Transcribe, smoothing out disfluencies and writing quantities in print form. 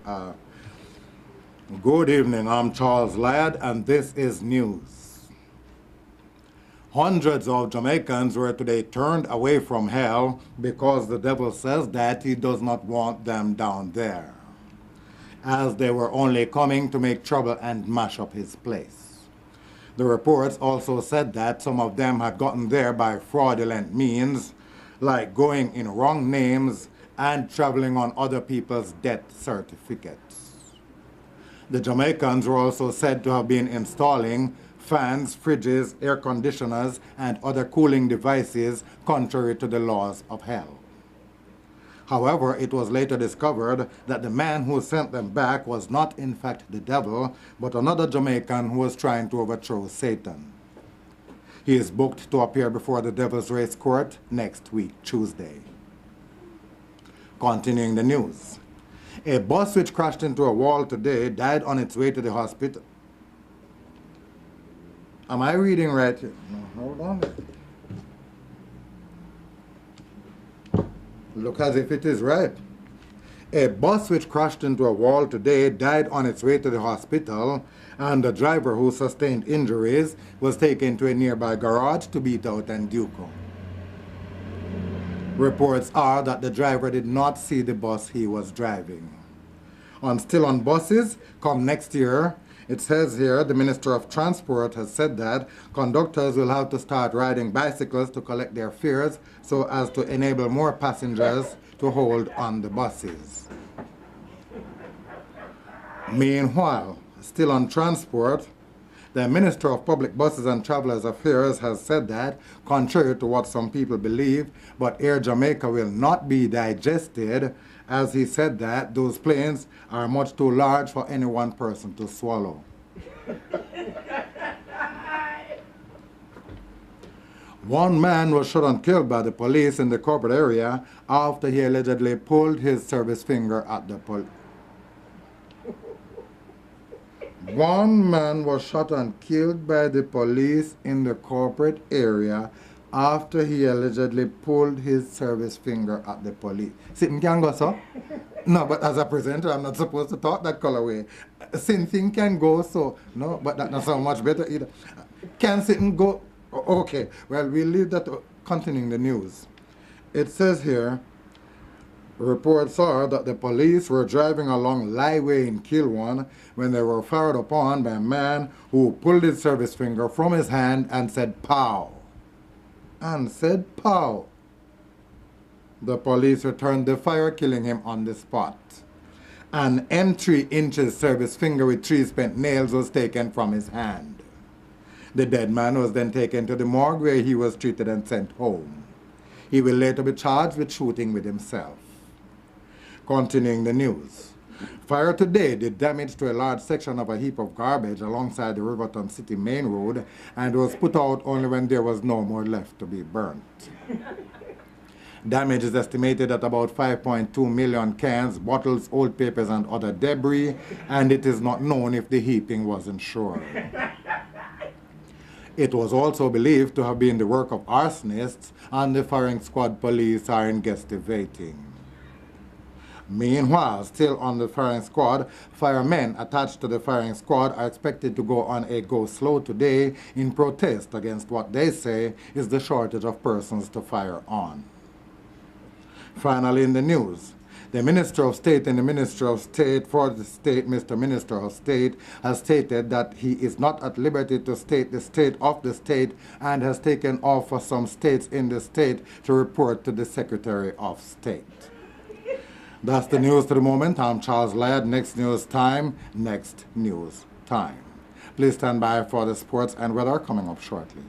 Good evening, I'm Charles Ladd, and this is news. Hundreds of Jamaicans were today turned away from hell because the devil says that he does not want them down there, as they were only coming to make trouble and mash up his place. The reports also said that some of them had gotten there by fraudulent means, like going in wrong names and traveling on other people's death certificates. The Jamaicans were also said to have been installing fans, fridges, air conditioners, and other cooling devices contrary to the laws of hell. However, it was later discovered that the man who sent them back was not in fact the devil, but another Jamaican who was trying to overthrow Satan. He is booked to appear before the Devil's Race Court next week, Tuesday. Continuing the news. A bus which crashed into a wall today died on its way to the hospital. Am I reading right? No, hold on. Look as if it is right. A bus which crashed into a wall today died on its way to the hospital, and the driver, who sustained injuries, was taken to a nearby garage to beat out and duco. Reports are that the driver did not see the bus he was driving. Still on buses, come next year, it says here the Minister of Transport has said that conductors will have to start riding bicycles to collect their fares so as to enable more passengers to hold on the buses. Meanwhile, still on transport, the Minister of Public Buses and Travelers Affairs has said that, contrary to what some people believe, but Air Jamaica will not be digested, as he said that those planes are much too large for any one person to swallow. One man was shot and killed by the police in the corporate area after he allegedly pulled his service finger at the police. One man was shot and killed by the police in the corporate area after he allegedly pulled his service finger at the police. Sitting can go so? No, but as a presenter, I'm not supposed to talk that color way. Sitting can go so. No, but that's not so much better either. Can sitting go? Okay, well, we'll leave that to continuing the news. It says here, reports are that the police were driving along Lighway in Kilwan when they were fired upon by a man who pulled his service finger from his hand and said, "Pow!" And said, "Pow!" The police returned the fire, killing him on the spot. An M3 service finger with 3 spent nails was taken from his hand. The dead man was then taken to the morgue where he was treated and sent home. He will later be charged with shooting with himself. Continuing the news. Fire today did damage to a large section of a heap of garbage alongside the Riverton City main road and was put out only when there was no more left to be burnt. Damage is estimated at about 5.2 million cans, bottles, old papers, and other debris, and it is not known if the heaping was insured. It was also believed to have been the work of arsonists, and the firing squad police are investigating. Meanwhile, still on the firing squad, firemen attached to the firing squad are expected to go on a go-slow today in protest against what they say is the shortage of persons to fire on. Finally, in the news, the Minister of State and the Minister of State for the state, Mr. Minister of State, has stated that he is not at liberty to state the state of the state and has taken off for some states in the state to report to the Secretary of State. That's the news to the moment. I'm Charles Ladd. Next news time, next news time. Please stand by for the sports and weather coming up shortly.